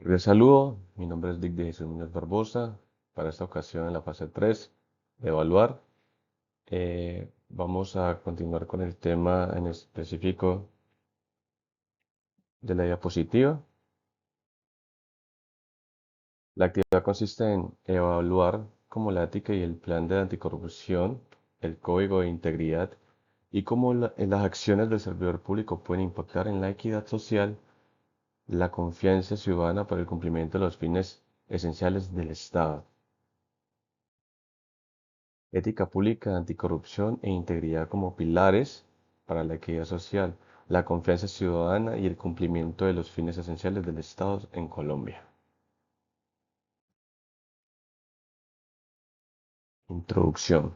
Les saludo, mi nombre es Dick de Jesús Muñoz Barbosa. Para esta ocasión, en la fase 3 de evaluar, vamos a continuar con el tema en específico de la diapositiva. La actividad consiste en evaluar cómo la ética y el plan de anticorrupción, el código de integridad y cómo las acciones del servidor público pueden impactar en la equidad social, la confianza ciudadana para el cumplimiento de los fines esenciales del Estado. Ética pública, anticorrupción e integridad como pilares para la equidad social, la confianza ciudadana y el cumplimiento de los fines esenciales del Estado en Colombia. Introducción.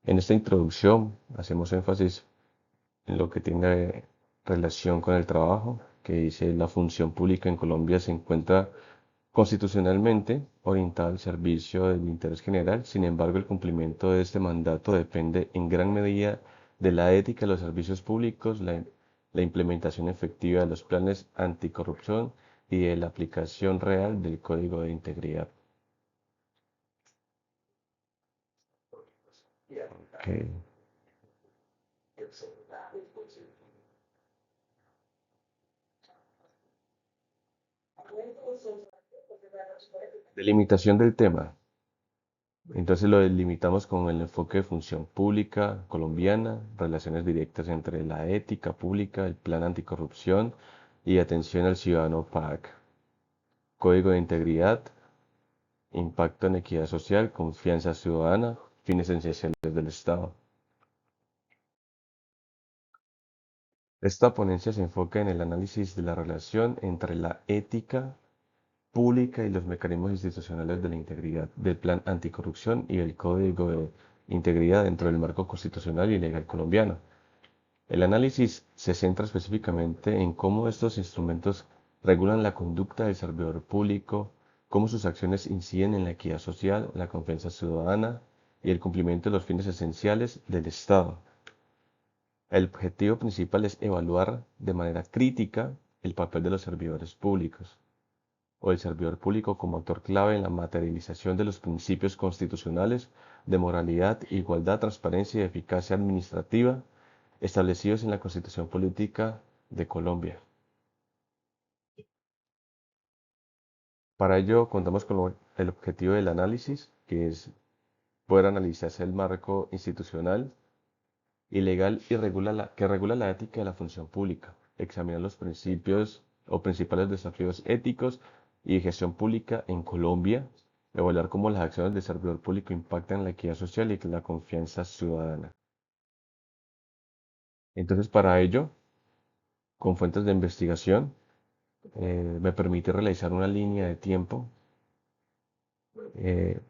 En esta introducción hacemos énfasis en lo que tenga relación con el trabajo, que dice la función pública en Colombia se encuentra constitucionalmente orientada al servicio del interés general. Sin embargo, el cumplimiento de este mandato depende en gran medida de la ética de los servicios públicos, la implementación efectiva de los planes anticorrupción y de la aplicación real del Código de Integridad. Okay. Delimitación del tema. Entonces lo delimitamos con el enfoque de función pública colombiana, relaciones directas entre la ética pública, el plan anticorrupción y atención al ciudadano PAC. Código de integridad, impacto en equidad social, confianza ciudadana, fines esenciales del Estado. Esta ponencia se enfoca en el análisis de la relación entre la ética pública y los mecanismos institucionales de la integridad, del plan anticorrupción y el código de integridad dentro del marco constitucional y legal colombiano. El análisis se centra específicamente en cómo estos instrumentos regulan la conducta del servidor público, cómo sus acciones inciden en la equidad social, la confianza ciudadana y el cumplimiento de los fines esenciales del Estado. El objetivo principal es evaluar de manera crítica el papel de los servidores públicos o el servidor público como actor clave en la materialización de los principios constitucionales de moralidad, igualdad, transparencia y eficacia administrativa establecidos en la Constitución Política de Colombia. Para ello contamos con el objetivo del análisis, que es poder analizarse el marco institucional y legal que regula la ética de la función pública, examinar los principios o principales desafíos éticos y de gestión pública en Colombia, evaluar cómo las acciones del servidor público impactan la equidad social y la confianza ciudadana. Entonces, para ello, con fuentes de investigación, me permite realizar una línea de tiempo eh,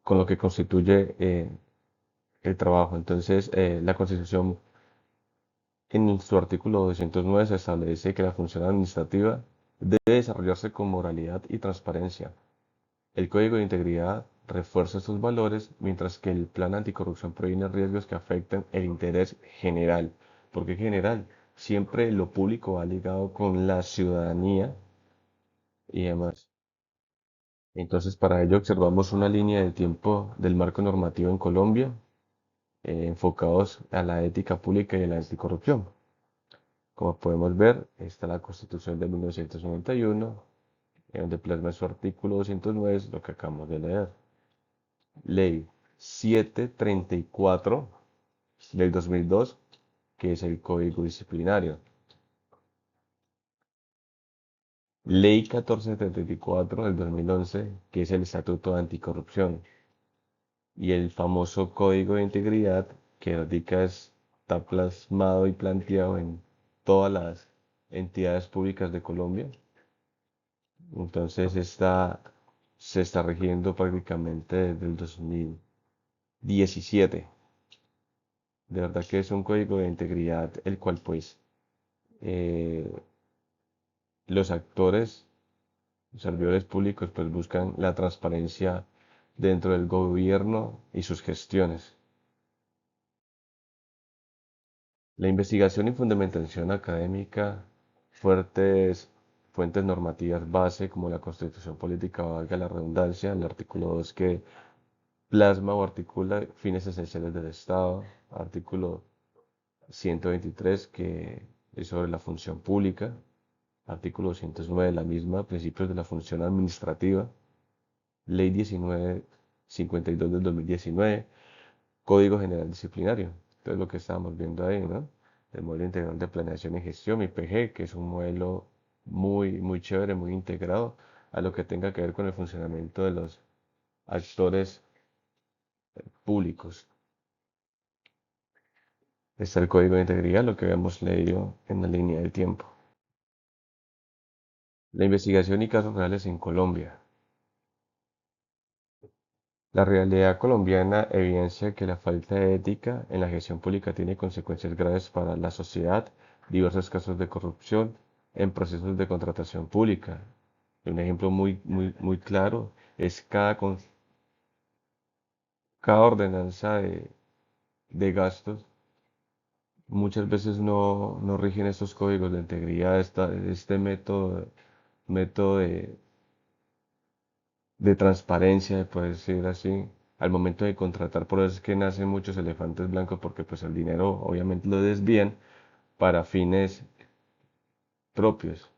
con lo que constituye el trabajo. Entonces, la Constitución en su artículo 209 se establece que la función administrativa debe desarrollarse con moralidad y transparencia. El Código de Integridad refuerza estos valores, mientras que el Plan Anticorrupción previene riesgos que afectan el interés general. ¿Por qué general? Siempre lo público va ligado con la ciudadanía y demás. Entonces, para ello observamos una línea de tiempo del marco normativo en Colombia, enfocados a la ética pública y a la anticorrupción. Como podemos ver, está la Constitución de 1991, en donde plasma su artículo 209, lo que acabamos de leer. Ley 734 del 2002, que es el Código Disciplinario. Ley 1474 del 2011, que es el Estatuto de Anticorrupción. Y el famoso Código de Integridad, que indica está plasmado y planteado en todas las entidades públicas de Colombia. Entonces se está rigiendo prácticamente desde el 2017. De verdad que es un código de integridad, el cual pues eh, los actores, los servidores públicos pues buscan la transparencia dentro del gobierno y sus gestiones. La investigación y fundamentación académica fuertes fuentes normativas base como la Constitución Política, valga la redundancia, el artículo 2 que plasma o articula fines esenciales del Estado, artículo 123 que es sobre la función pública, artículo 209 de la misma, principios de la función administrativa, ley 1952 del 2019, Código General Disciplinario. Entonces lo que estábamos viendo ahí, ¿no? El modelo integral de planeación y gestión, IPG, que es un modelo muy chévere, muy integrado a lo que tenga que ver con el funcionamiento de los actores públicos. Está el Código de Integridad, lo que habíamos leído en la línea del tiempo. La investigación y casos reales en Colombia. La realidad colombiana evidencia que la falta de ética en la gestión pública tiene consecuencias graves para la sociedad, diversos casos de corrupción en procesos de contratación pública. Un ejemplo muy claro es cada ordenanza de gastos. Muchas veces no rigen estos códigos de integridad, este método de transparencia, por decir así, al momento de contratar. Por eso es que nacen muchos elefantes blancos, porque pues el dinero obviamente lo desvían para fines propios,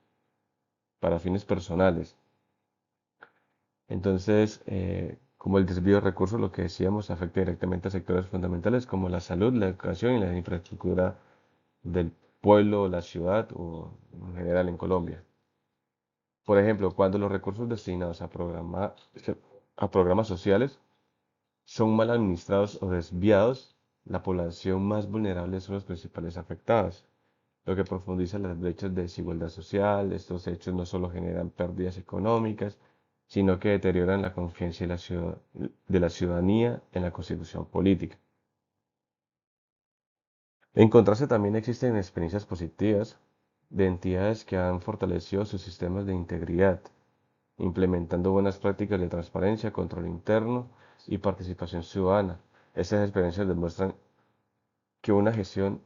para fines personales. Entonces, como el desvío de recursos, lo que decíamos, afecta directamente a sectores fundamentales como la salud, la educación y la infraestructura del pueblo, la ciudad o en general en Colombia. Por ejemplo, cuando los recursos destinados a programas sociales son mal administrados o desviados, la población más vulnerable son los principales afectados, lo que profundiza las brechas de desigualdad social. Estos hechos no solo generan pérdidas económicas, sino que deterioran la confianza de la ciudadanía en la constitución política. En contraste, también existen experiencias positivas de entidades que han fortalecido sus sistemas de integridad, implementando buenas prácticas de transparencia, control interno y participación ciudadana. Estas experiencias demuestran que una gestión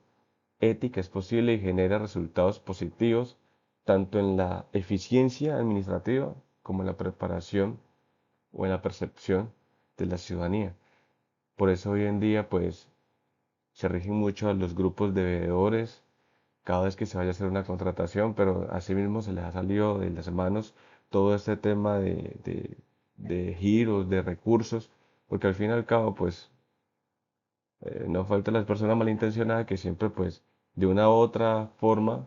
ética es posible y genera resultados positivos tanto en la eficiencia administrativa como en la preparación o en la percepción de la ciudadanía. Por eso hoy en día pues se rigen mucho a los grupos de veedores cada vez que se vaya a hacer una contratación, pero asimismo se les ha salido de las manos todo este tema de giros, de recursos, porque al fin y al cabo pues no faltan las personas malintencionadas que siempre pues de una u otra forma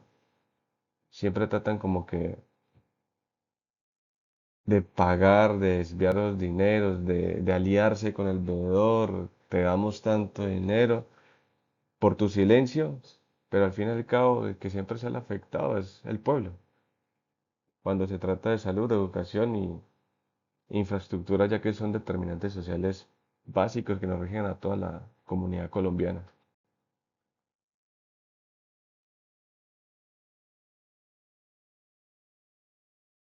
siempre tratan como que de pagar, de desviar los dineros, de aliarse con el veedor, te damos tanto dinero por tu silencio, pero al fin y al cabo el que siempre sale afectado es el pueblo, cuando se trata de salud, educación y infraestructura, ya que son determinantes sociales básicos que nos rigen a toda la comunidad colombiana.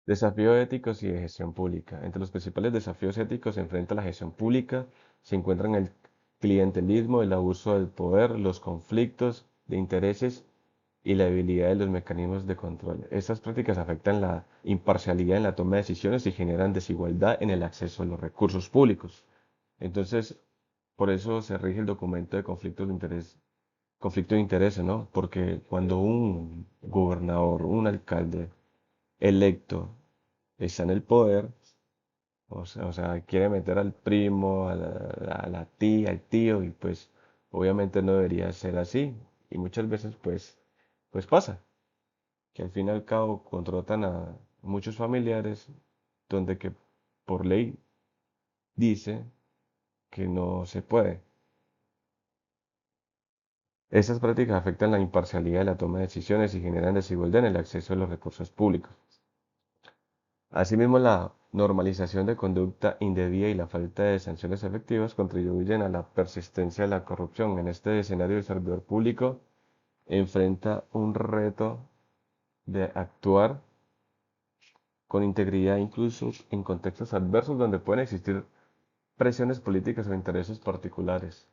Desafíos éticos y de gestión pública. Entre los principales desafíos éticos se enfrenta la gestión pública, se encuentran el clientelismo, el abuso del poder, los conflictos de intereses y la debilidad de los mecanismos de control. Estas prácticas afectan la imparcialidad en la toma de decisiones y generan desigualdad en el acceso a los recursos públicos. Entonces, por eso se rige el documento de conflicto de intereses, ¿no? Porque cuando un gobernador, un alcalde electo está en el poder, o sea, quiere meter al primo, a la tía, al tío, y pues obviamente no debería ser así. Y muchas veces pues pasa, que al fin y al cabo contratan a muchos familiares donde que por ley dice que no se puede. Estas prácticas afectan la imparcialidad de la toma de decisiones y generan desigualdad en el acceso a los recursos públicos. Asimismo, la normalización de conducta indebida y la falta de sanciones efectivas contribuyen a la persistencia de la corrupción. En este escenario, el servidor público enfrenta un reto de actuar con integridad incluso en contextos adversos donde pueden existir presiones políticas o intereses particulares.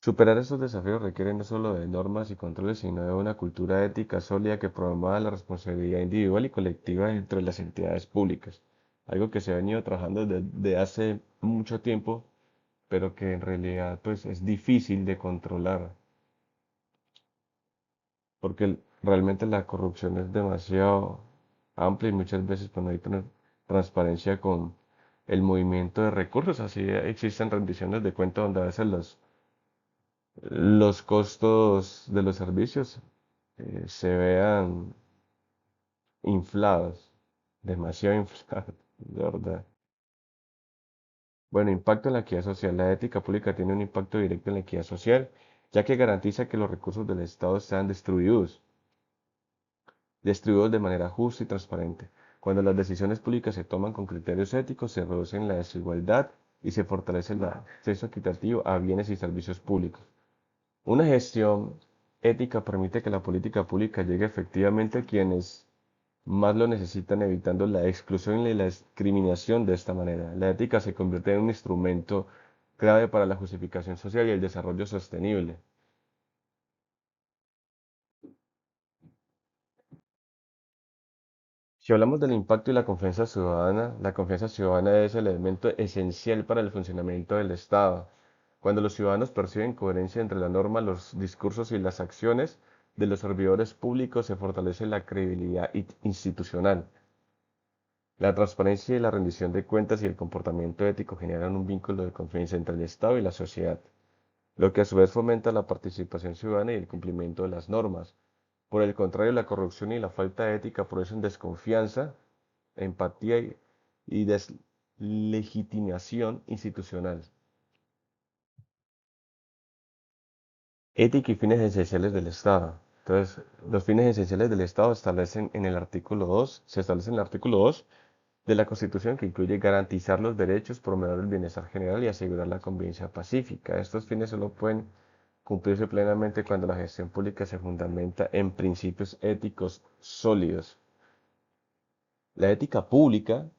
Superar estos desafíos requiere no solo de normas y controles, sino de una cultura ética sólida que promueva la responsabilidad individual y colectiva entre las entidades públicas. Algo que se ha venido trabajando desde hace mucho tiempo, pero que en realidad pues es difícil de controlar, porque realmente la corrupción es demasiado amplia y muchas veces pues no hay transparencia con el movimiento de recursos. Así existen rendiciones de cuentas donde a veces los costos de los servicios se vean inflados, demasiado inflados, de verdad. Bueno, impacto en la equidad social. La ética pública tiene un impacto directo en la equidad social, ya que garantiza que los recursos del Estado sean distribuidos de manera justa y transparente. Cuando las decisiones públicas se toman con criterios éticos, se reduce la desigualdad y se fortalece el acceso equitativo a bienes y servicios públicos. Una gestión ética permite que la política pública llegue efectivamente a quienes más lo necesitan, evitando la exclusión y la discriminación de esta manera. La ética se convierte en un instrumento clave para la justificación social y el desarrollo sostenible. Si hablamos del impacto y la confianza ciudadana es el elemento esencial para el funcionamiento del Estado. Cuando los ciudadanos perciben coherencia entre la norma, los discursos y las acciones de los servidores públicos, se fortalece la credibilidad institucional. La transparencia y la rendición de cuentas y el comportamiento ético generan un vínculo de confianza entre el Estado y la sociedad, lo que a su vez fomenta la participación ciudadana y el cumplimiento de las normas. Por el contrario, la corrupción y la falta de ética producen desconfianza, empatía y deslegitimación institucional. Ética y fines esenciales del Estado. Entonces, los fines esenciales del Estado establecen en el artículo 2, se establece en el artículo 2 de la Constitución, que incluye garantizar los derechos, promover el bienestar general y asegurar la convivencia pacífica. Estos fines solo pueden cumplirse plenamente cuando la gestión pública se fundamenta en principios éticos sólidos. La ética pública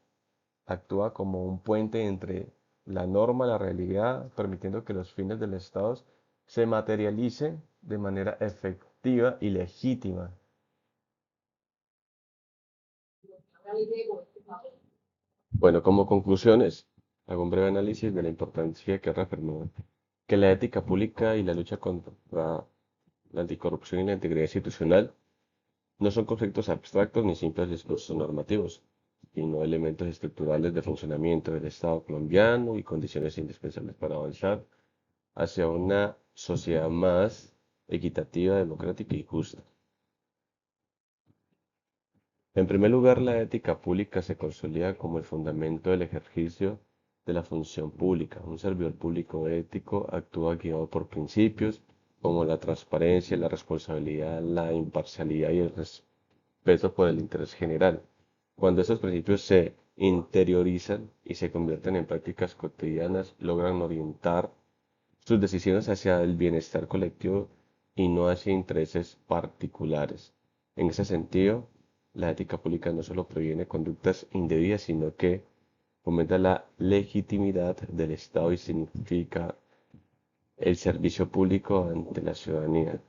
actúa como un puente entre la norma y la realidad, permitiendo que los fines del Estado se materialicen de manera efectiva y legítima. Bueno, como conclusiones, hago un breve análisis de la importancia que reafirmó que la ética pública y la lucha contra la anticorrupción y la integridad institucional no son conceptos abstractos ni simples discursos normativos, sino elementos estructurales de funcionamiento del Estado colombiano y condiciones indispensables para avanzar hacia una sociedad más equitativa, democrática y justa. En primer lugar, la ética pública se consolida como el fundamento del ejercicio de la función pública. Un servidor público ético actúa guiado por principios como la transparencia, la responsabilidad, la imparcialidad y el respeto por el interés general. Cuando esos principios se interiorizan y se convierten en prácticas cotidianas, logran orientar sus decisiones hacia el bienestar colectivo y no hacia intereses particulares. En ese sentido, la ética pública no solo previene conductas indebidas, sino que fomenta la legitimidad del Estado y significa el servicio público ante la ciudadanía.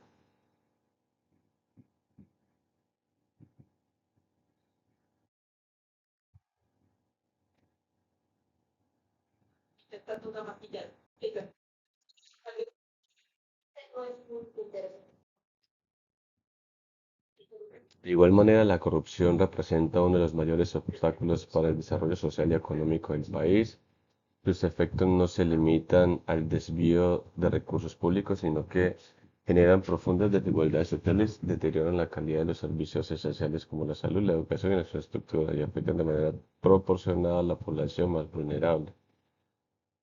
De igual manera, la corrupción representa uno de los mayores obstáculos para el desarrollo social y económico del país. Sus efectos no se limitan al desvío de recursos públicos, sino que generan profundas desigualdades sociales, deterioran la calidad de los servicios esenciales como la salud, la educación y la infraestructura y afectan de manera proporcionada a la población más vulnerable.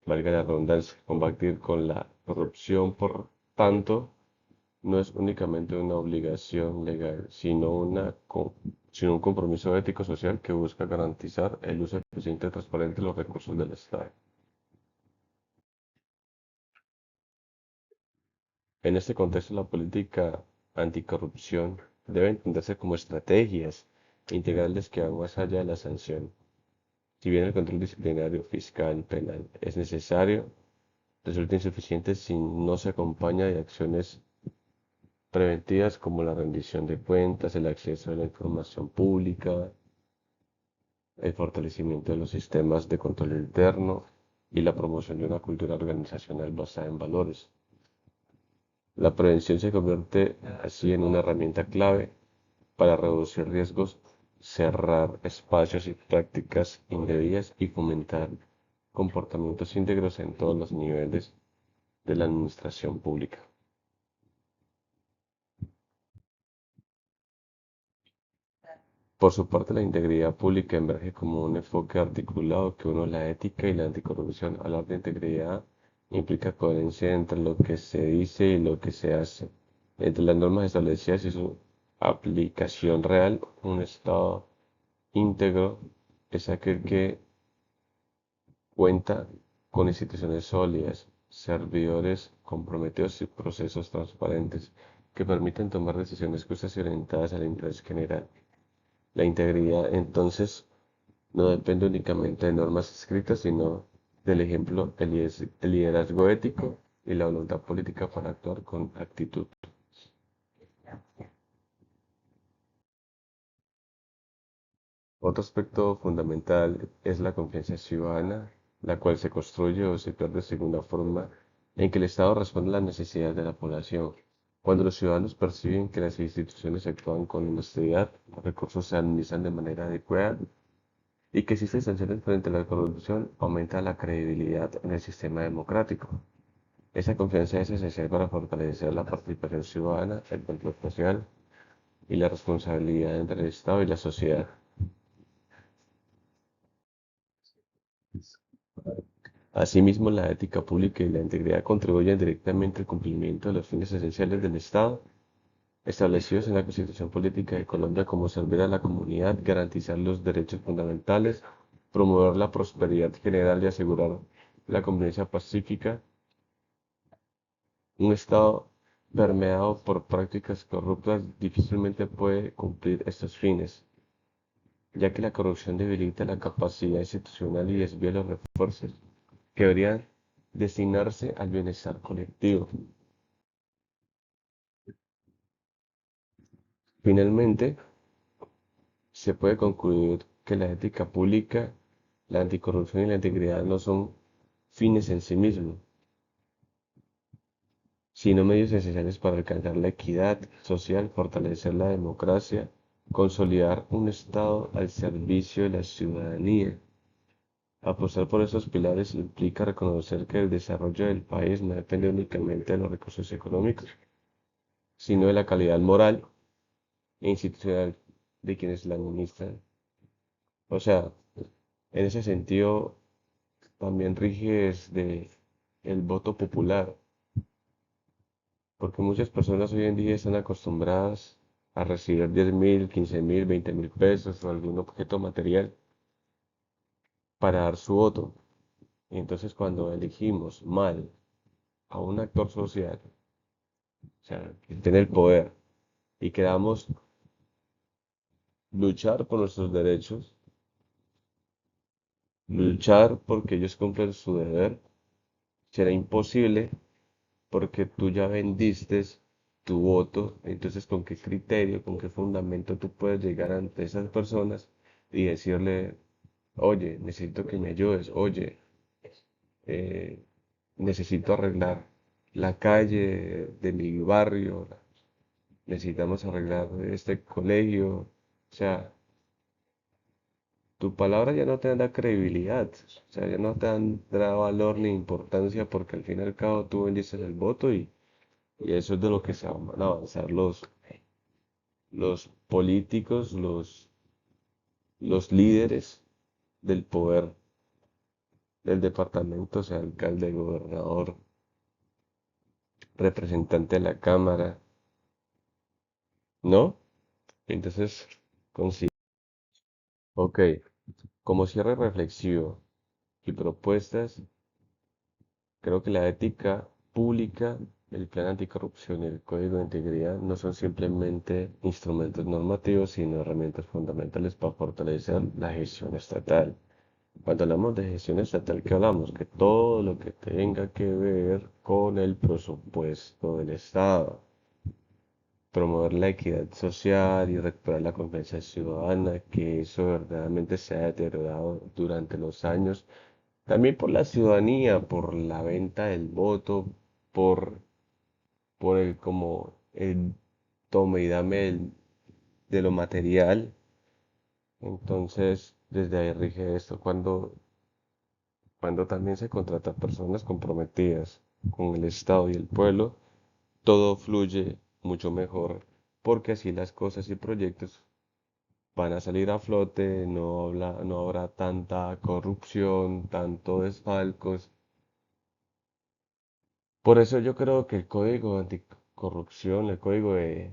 Valga la redundancia, combatir con la corrupción, por tanto, no es únicamente una obligación legal, sino un compromiso ético-social que busca garantizar el uso eficiente y transparente de los recursos del Estado. En este contexto, la política anticorrupción debe entenderse como estrategias integrales que van más allá de la sanción. Si bien el control disciplinario, fiscal, penal es necesario, resulta insuficiente si no se acompaña de acciones preventivas como la rendición de cuentas, el acceso a la información pública, el fortalecimiento de los sistemas de control interno y la promoción de una cultura organizacional basada en valores. La prevención se convierte así en una herramienta clave para reducir riesgos, cerrar espacios y prácticas indebidas y fomentar comportamientos íntegros en todos los niveles de la administración pública. Por su parte, la integridad pública emerge como un enfoque articulado que une la ética y la anticorrupción. Hablar de integridad implica coherencia entre lo que se dice y lo que se hace, entre las normas establecidas y su aplicación real. Un Estado íntegro es aquel que cuenta con instituciones sólidas, servidores comprometidos y procesos transparentes que permiten tomar decisiones justas y orientadas al interés general. La integridad, entonces, no depende únicamente de normas escritas, sino del ejemplo, el liderazgo ético y la voluntad política para actuar con actitud. Otro aspecto fundamental es la confianza ciudadana, la cual se construye o se pierde según la forma en que el Estado responde a las necesidades de la población. Cuando los ciudadanos perciben que las instituciones actúan con honestidad, los recursos se administran de manera adecuada y que existen sanciones frente a la corrupción, aumenta la credibilidad en el sistema democrático. Esa confianza es esencial para fortalecer la participación ciudadana, el control social y la responsabilidad entre el Estado y la sociedad. Asimismo, la ética pública y la integridad contribuyen directamente al cumplimiento de los fines esenciales del Estado, establecidos en la Constitución Política de Colombia, como servir a la comunidad, garantizar los derechos fundamentales, promover la prosperidad general y asegurar la convivencia pacífica. Un Estado permeado por prácticas corruptas difícilmente puede cumplir estos fines, ya que la corrupción debilita la capacidad institucional y desvía los recursos que deberían destinarse al bienestar colectivo. Finalmente, se puede concluir que la ética pública, la anticorrupción y la integridad no son fines en sí mismos, sino medios esenciales para alcanzar la equidad social, fortalecer la democracia, consolidar un Estado al servicio de la ciudadanía. Apostar por esos pilares implica reconocer que el desarrollo del país no depende únicamente de los recursos económicos, sino de la calidad moral e institucional de quienes la administran. O sea, en ese sentido, también rige desde el voto popular, porque muchas personas hoy en día están acostumbradas a recibir 10.000, 15.000, 20.000 pesos o algún objeto material para dar su voto. Y entonces cuando elegimos mal a un actor social, o sea, que tiene el poder, y queramos luchar por nuestros derechos, luchar porque ellos cumplan su deber, será imposible porque tú ya vendiste tu voto, entonces con qué criterio, con qué fundamento tú puedes llegar ante esas personas y decirle, oye, necesito que me ayudes, oye, eh, necesito arreglar la calle de mi barrio, necesitamos arreglar este colegio, o sea, tu palabra ya no tendrá credibilidad, o sea, ya no tendrá valor ni importancia porque al fin y al cabo tú vendiste el voto y eso es de lo que se van a avanzar los políticos, los líderes del poder del departamento, o sea, alcalde, gobernador, representante de la Cámara, ¿no? Entonces, consigo. Ok, como cierre reflexivo y propuestas, creo que la ética pública, el plan anticorrupción y el código de integridad no son simplemente instrumentos normativos, sino herramientas fundamentales para fortalecer la gestión estatal. Cuando hablamos de gestión estatal, ¿qué hablamos? Que todo lo que tenga que ver con el presupuesto del Estado, promover la equidad social y recuperar la confianza ciudadana, que eso verdaderamente se ha deteriorado durante los años, también por la ciudadanía, por la venta del voto, por, por el como el tome y dame de lo material. Entonces, desde ahí rige esto. Cuando también se contrata personas comprometidas con el Estado y el pueblo, todo fluye mucho mejor, porque así las cosas y proyectos van a salir a flote, no habrá tanta corrupción, tanto desfalcos. Por eso yo creo que el código anticorrupción, el código de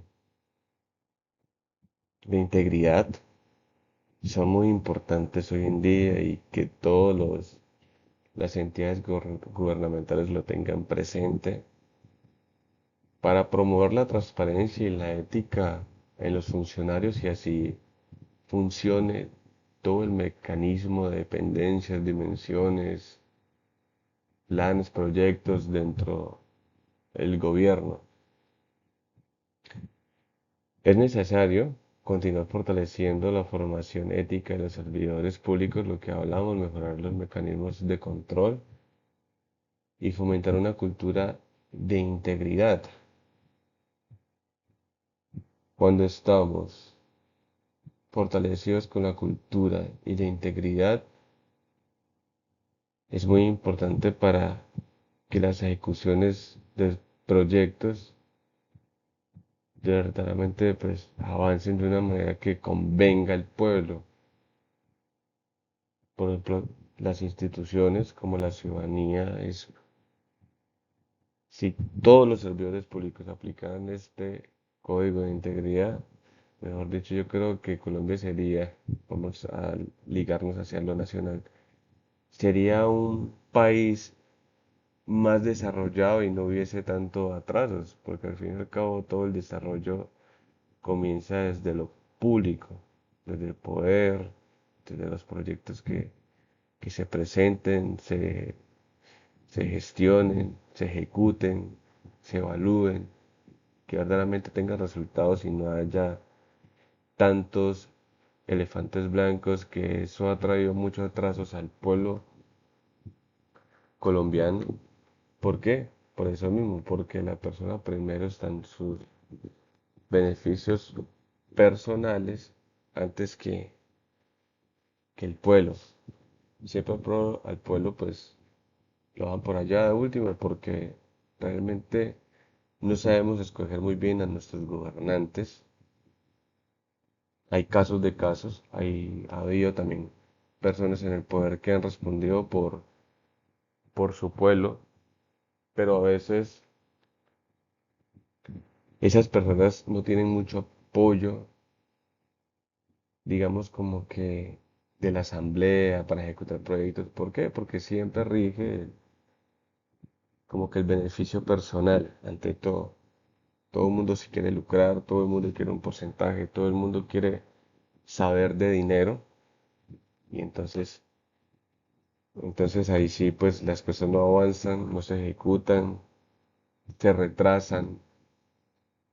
integridad, son muy importantes hoy en día y que las entidades gubernamentales lo tengan presente para promover la transparencia y la ética en los funcionarios y así funcione todo el mecanismo de dependencias, dimensiones, planes, proyectos dentro del gobierno. Es necesario continuar fortaleciendo la formación ética de los servidores públicos, lo que hablamos, mejorar los mecanismos de control y fomentar una cultura de integridad. Cuando estamos fortalecidos con la cultura y la integridad, es muy importante para que las ejecuciones de proyectos verdaderamente pues avancen de una manera que convenga al pueblo. Por ejemplo, las instituciones como la ciudadanía, si todos los servidores públicos aplicaran este código de integridad, mejor dicho, yo creo que Colombia sería, vamos a ligarnos hacia lo nacional, sería un país más desarrollado y no hubiese tanto atrasos, porque al fin y al cabo todo el desarrollo comienza desde lo público, desde el poder, desde los proyectos que se presenten, se gestionen, se ejecuten, se evalúen, que verdaderamente tengan resultados y no haya tantos elefantes blancos, que eso ha traído muchos atrasos al pueblo colombiano. ¿Por qué? Por eso mismo, porque la persona primero están sus beneficios personales antes que el pueblo. Siempre al pueblo pues lo van por allá de último porque realmente no sabemos escoger muy bien a nuestros gobernantes. Hay casos de casos, ha habido también personas en el poder que han respondido por su pueblo, pero a veces esas personas no tienen mucho apoyo, digamos como que de la asamblea para ejecutar proyectos. ¿Por qué? Porque siempre rige como que el beneficio personal ante todo. Todo el mundo se quiere lucrar, todo el mundo quiere un porcentaje, todo el mundo quiere saber de dinero y entonces ahí sí pues las cosas no avanzan, no se ejecutan, se retrasan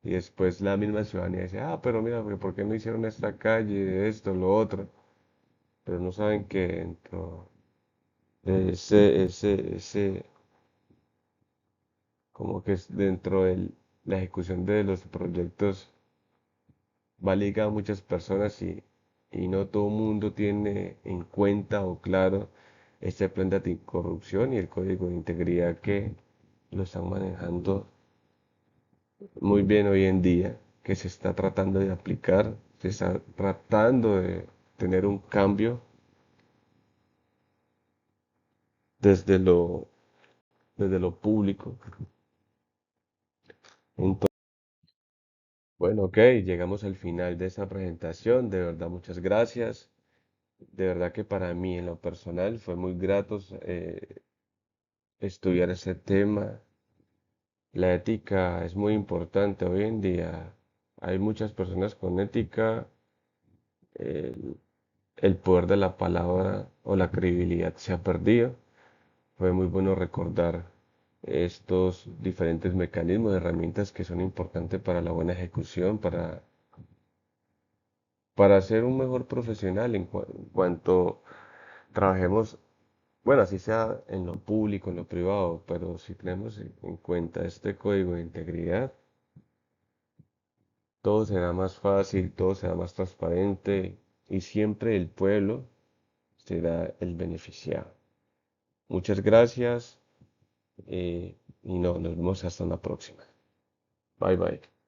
y después la misma ciudadanía dice, ah, pero mira, ¿por qué no hicieron esta calle, esto, lo otro? Pero no saben que dentro de como que es dentro de la ejecución de los proyectos va ligado a muchas personas y no todo el mundo tiene en cuenta o claro este plan de anticorrupción y el código de integridad que lo están manejando muy bien hoy en día, que se está tratando de aplicar, se está tratando de tener un cambio desde desde lo público. Entonces, bueno, ok, llegamos al final de esta presentación. De verdad, muchas gracias. De verdad que para mí en lo personal fue muy grato estudiar ese tema. La ética es muy importante hoy en día. Hay muchas personas con ética, el poder de la palabra o la credibilidad se ha perdido. Fue muy bueno recordar estos diferentes mecanismos, herramientas que son importantes para la buena ejecución, para ser un mejor profesional en cuanto trabajemos, bueno, así sea en lo público, en lo privado, pero si tenemos en cuenta este código de integridad, todo será más fácil, todo será más transparente y siempre el pueblo será el beneficiado. Muchas gracias y no, nos vemos hasta una próxima. Bye bye.